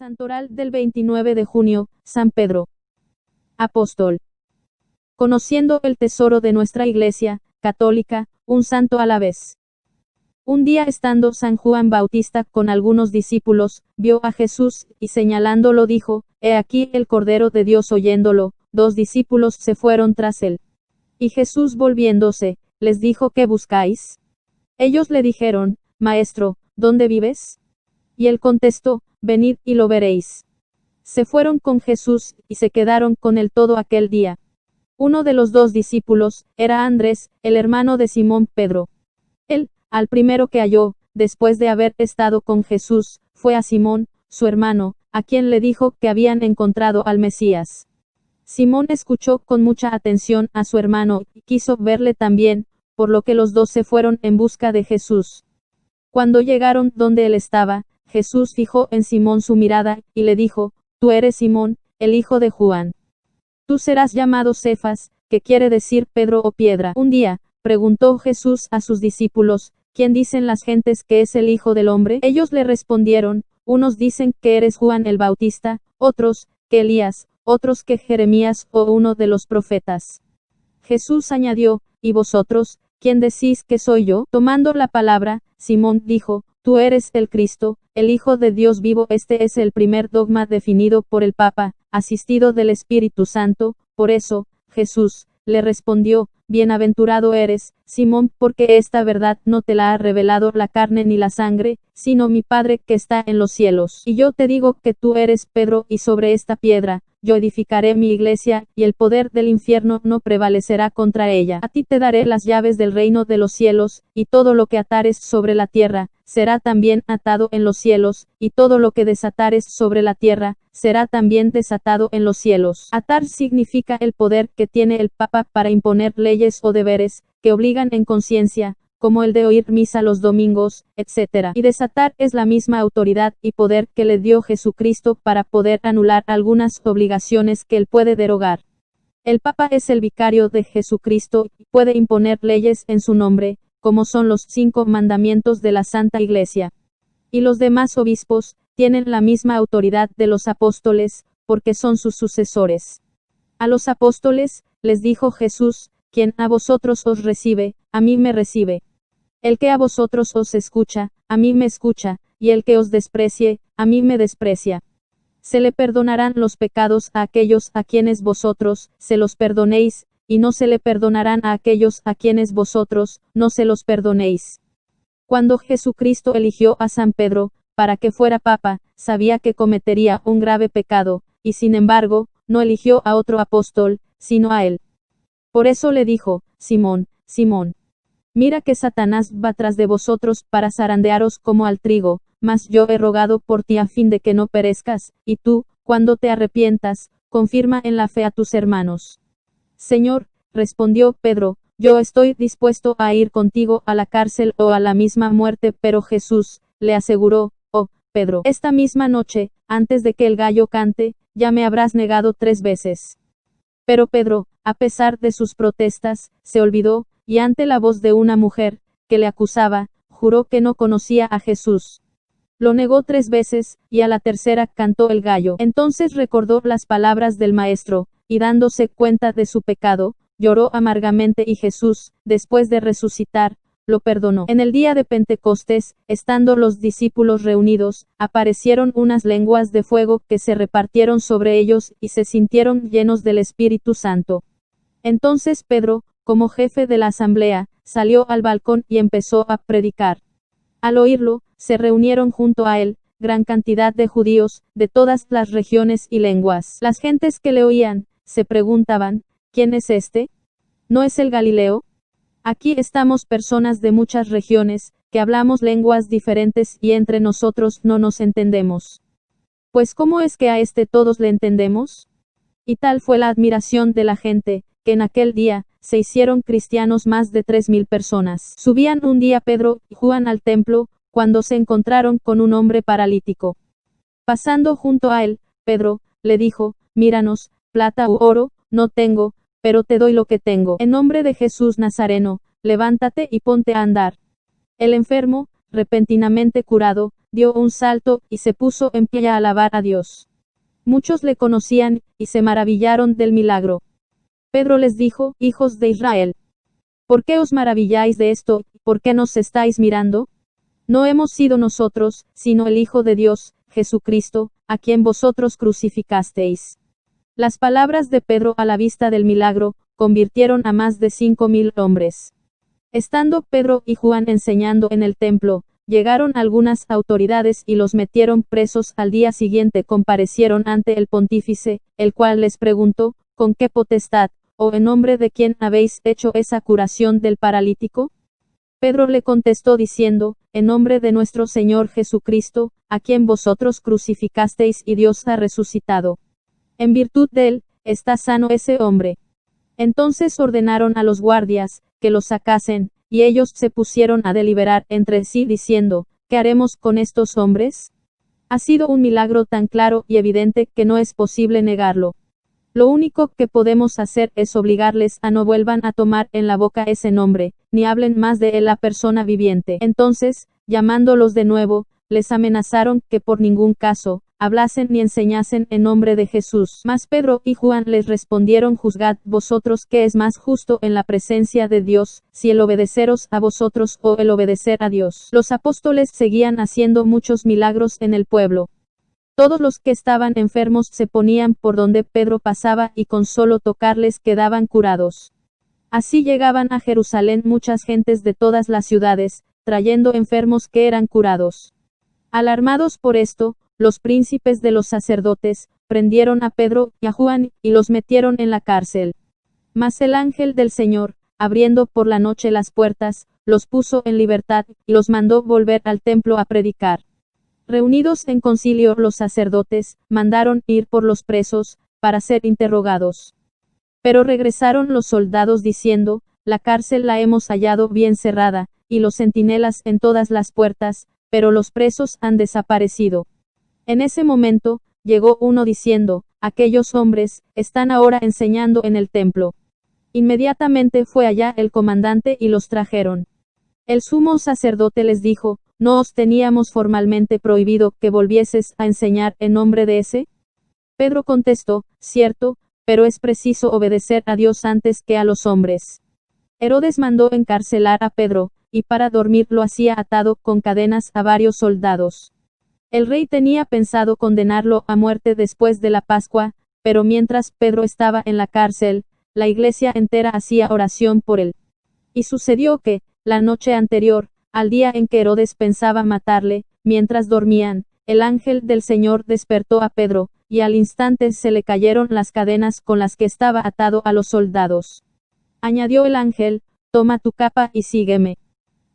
Santoral del 29 de junio, San Pedro, apóstol. Conociendo el tesoro de nuestra Iglesia católica, un santo a la vez. Un día estando San Juan Bautista con algunos discípulos, vio a Jesús, y señalándolo dijo, «He aquí el Cordero de Dios». Oyéndolo, 2 discípulos se fueron tras él. Y Jesús volviéndose, les dijo, «¿Qué buscáis?». Ellos le dijeron, «Maestro, ¿dónde vives?». Y él contestó, «Venid y lo veréis». Se fueron con Jesús, y se quedaron con él todo aquel día. Uno de los 2 discípulos, era Andrés, el hermano de Simón Pedro. Él, al primero que halló, después de haber estado con Jesús, fue a Simón, su hermano, a quien le dijo que habían encontrado al Mesías. Simón escuchó con mucha atención a su hermano, y quiso verle también, por lo que los 2 se fueron en busca de Jesús. Cuando llegaron donde él estaba, Jesús fijó en Simón su mirada, y le dijo, «Tú eres Simón, el hijo de Juan. Tú serás llamado Cefas, que quiere decir Pedro o piedra». Un día, preguntó Jesús a sus discípulos, «¿Quién dicen las gentes que es el Hijo del Hombre?». Ellos le respondieron, «Unos dicen que eres Juan el Bautista, otros, que Elías, otros que Jeremías o uno de los profetas». Jesús añadió, «¿Y vosotros, quién decís que soy yo?». Tomando la palabra, Simón dijo, «Tú eres el Cristo, el Hijo de Dios vivo». Este es el primer dogma definido por el Papa, asistido del Espíritu Santo. Por eso, Jesús le respondió, «Bienaventurado eres, Simón, porque esta verdad no te la ha revelado la carne ni la sangre, sino mi Padre que está en los cielos. Y yo te digo que tú eres Pedro, y sobre esta piedra yo edificaré mi iglesia, y el poder del infierno no prevalecerá contra ella. A ti te daré las llaves del reino de los cielos, y todo lo que atares sobre la tierra, será también atado en los cielos, y todo lo que desatares sobre la tierra, será también desatado en los cielos. Atar significa el poder que tiene el Papa para imponer leyes o deberes, que obligan en conciencia, como el de oír misa los domingos, etc. Y desatar es la misma autoridad y poder que le dio Jesucristo para poder anular algunas obligaciones que él puede derogar. El Papa es el vicario de Jesucristo, y puede imponer leyes en su nombre, como son los 5 mandamientos de la Santa Iglesia. Y los demás obispos tienen la misma autoridad de los apóstoles, porque son sus sucesores. A los apóstoles, les dijo Jesús, «Quien a vosotros os recibe, a mí me recibe. El que a vosotros os escucha, a mí me escucha, y el que os desprecie, a mí me desprecia. Se le perdonarán los pecados a aquellos a quienes vosotros se los perdonéis, y no se le perdonarán a aquellos a quienes vosotros no se los perdonéis». Cuando Jesucristo eligió a San Pedro para que fuera papa, sabía que cometería un grave pecado, y sin embargo, no eligió a otro apóstol, sino a él. Por eso le dijo, «Simón, Simón, mira que Satanás va tras de vosotros para zarandearos como al trigo, mas yo he rogado por ti a fin de que no perezcas, y tú, cuando te arrepientas, confirma en la fe a tus hermanos». «Señor», respondió Pedro, «yo estoy dispuesto a ir contigo a la cárcel o a la misma muerte». Pero Jesús le aseguró, «Oh, Pedro, esta misma noche, antes de que el gallo cante, ya me habrás negado 3 veces». Pero Pedro, a pesar de sus protestas, se olvidó, y ante la voz de una mujer, que le acusaba, juró que no conocía a Jesús. Lo negó 3 veces, y a la tercera cantó el gallo. Entonces recordó las palabras del Maestro, y dándose cuenta de su pecado, lloró amargamente, y Jesús, después de resucitar, lo perdonó. En el día de Pentecostés, estando los discípulos reunidos, aparecieron unas lenguas de fuego que se repartieron sobre ellos, y se sintieron llenos del Espíritu Santo. Entonces Pedro, como jefe de la asamblea, salió al balcón y empezó a predicar. Al oírlo, se reunieron junto a él gran cantidad de judíos, de todas las regiones y lenguas. Las gentes que le oían, se preguntaban, «¿Quién es este? ¿No es el Galileo? Aquí estamos personas de muchas regiones, que hablamos lenguas diferentes y entre nosotros no nos entendemos. Pues ¿cómo es que a este todos le entendemos?». Y tal fue la admiración de la gente, que en aquel día, se hicieron cristianos más de 3000 personas. Subían un día Pedro y Juan al templo, cuando se encontraron con un hombre paralítico. Pasando junto a él, Pedro le dijo, «Míranos, plata u oro no tengo, pero te doy lo que tengo. En nombre de Jesús Nazareno, levántate y ponte a andar». El enfermo, repentinamente curado, dio un salto, y se puso en pie a alabar a Dios. Muchos le conocían, y se maravillaron del milagro. Pedro les dijo: hijos de Israel, ¿por qué os maravilláis de esto? ¿Por qué nos estáis mirando? No hemos sido nosotros, sino el Hijo de Dios, Jesucristo, a quien vosotros crucificasteis. Las palabras de Pedro a la vista del milagro, convirtieron a más de 5.000 hombres. Estando Pedro y Juan enseñando en el templo, llegaron algunas autoridades y los metieron presos. Al día siguiente comparecieron ante el pontífice, el cual les preguntó: ¿con qué potestad, o en nombre de quién habéis hecho esa curación del paralítico? Pedro le contestó diciendo: en nombre de nuestro Señor Jesucristo, a quien vosotros crucificasteis y Dios ha resucitado. En virtud de él, está sano ese hombre. Entonces ordenaron a los guardias, que los sacasen, y ellos se pusieron a deliberar entre sí diciendo: ¿qué haremos con estos hombres? Ha sido un milagro tan claro y evidente que no es posible negarlo. Lo único que podemos hacer es obligarles a no vuelvan a tomar en la boca ese nombre, ni hablen más de él a persona viviente. Entonces, llamándolos de nuevo, les amenazaron que por ningún caso hablasen ni enseñasen en nombre de Jesús. Mas Pedro y Juan les respondieron: juzgad vosotros qué es más justo en la presencia de Dios, si el obedeceros a vosotros o el obedecer a Dios. Los apóstoles seguían haciendo muchos milagros en el pueblo. Todos los que estaban enfermos se ponían por donde Pedro pasaba y con solo tocarles quedaban curados. Así llegaban a Jerusalén muchas gentes de todas las ciudades, trayendo enfermos que eran curados. Alarmados por esto, los príncipes de los sacerdotes prendieron a Pedro y a Juan, y los metieron en la cárcel. Mas el ángel del Señor, abriendo por la noche las puertas, los puso en libertad, y los mandó volver al templo a predicar. Reunidos en concilio los sacerdotes, mandaron ir por los presos, para ser interrogados. Pero regresaron los soldados diciendo: la cárcel la hemos hallado bien cerrada, y los centinelas en todas las puertas, pero los presos han desaparecido. En ese momento, llegó uno diciendo: aquellos hombres están ahora enseñando en el templo. Inmediatamente fue allá el comandante y los trajeron. El sumo sacerdote les dijo: ¿no os teníamos formalmente prohibido que volvieses a enseñar en nombre de ese? Pedro contestó: cierto, pero es preciso obedecer a Dios antes que a los hombres. Herodes mandó encarcelar a Pedro, y para dormir lo hacía atado con cadenas a varios soldados. El rey tenía pensado condenarlo a muerte después de la Pascua, pero mientras Pedro estaba en la cárcel, la iglesia entera hacía oración por él. Y sucedió que, la noche anterior, al día en que Herodes pensaba matarle, mientras dormían, el ángel del Señor despertó a Pedro, y al instante se le cayeron las cadenas con las que estaba atado a los soldados. Añadió el ángel: toma tu capa y sígueme.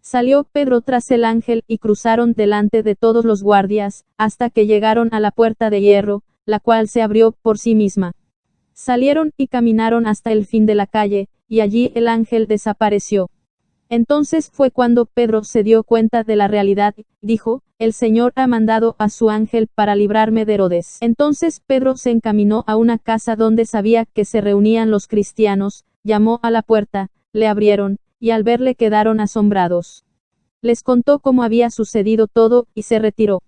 Salió Pedro tras el ángel y cruzaron delante de todos los guardias, hasta que llegaron a la puerta de hierro, la cual se abrió por sí misma. Salieron y caminaron hasta el fin de la calle, y allí el ángel desapareció. Entonces fue cuando Pedro se dio cuenta de la realidad, dijo: el Señor ha mandado a su ángel para librarme de Herodes. Entonces Pedro se encaminó a una casa donde sabía que se reunían los cristianos, llamó a la puerta, le abrieron, y al verle quedaron asombrados. Les contó cómo había sucedido todo, y se retiró.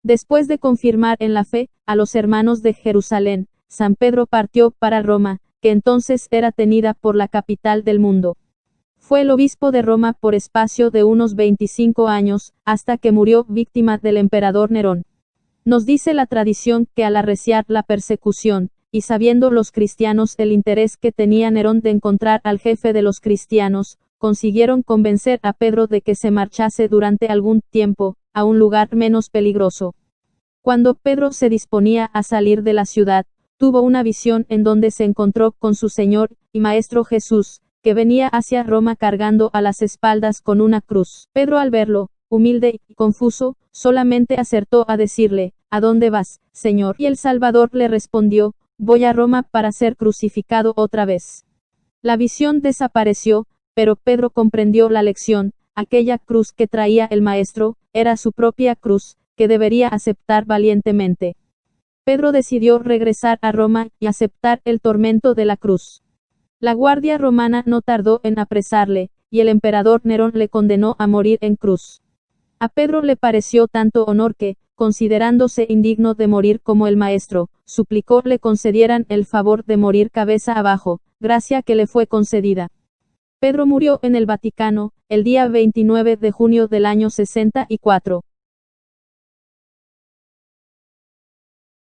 Después de confirmar en la fe a los hermanos de Jerusalén, San Pedro partió para Roma, que entonces era tenida por la capital del mundo. Fue el obispo de Roma por espacio de unos 25 años, hasta que murió víctima del emperador Nerón. Nos dice la tradición que al arreciar la persecución, y sabiendo los cristianos el interés que tenía Nerón de encontrar al jefe de los cristianos, consiguieron convencer a Pedro de que se marchase durante algún tiempo, a un lugar menos peligroso. Cuando Pedro se disponía a salir de la ciudad, tuvo una visión en donde se encontró con su Señor y Maestro Jesús, que venía hacia Roma cargando a las espaldas con una cruz. Pedro, al verlo, humilde y confuso, solamente acertó a decirle: ¿a dónde vas, Señor? Y el Salvador le respondió: voy a Roma para ser crucificado otra vez. La visión desapareció, pero Pedro comprendió la lección: aquella cruz que traía el Maestro, era su propia cruz, que debería aceptar valientemente. Pedro decidió regresar a Roma y aceptar el tormento de la cruz. La guardia romana no tardó en apresarle, y el emperador Nerón le condenó a morir en cruz. A Pedro le pareció tanto honor que, considerándose indigno de morir como el maestro, suplicó le concedieran el favor de morir cabeza abajo, gracia que le fue concedida. Pedro murió en el Vaticano, el día 29 de junio del año 64.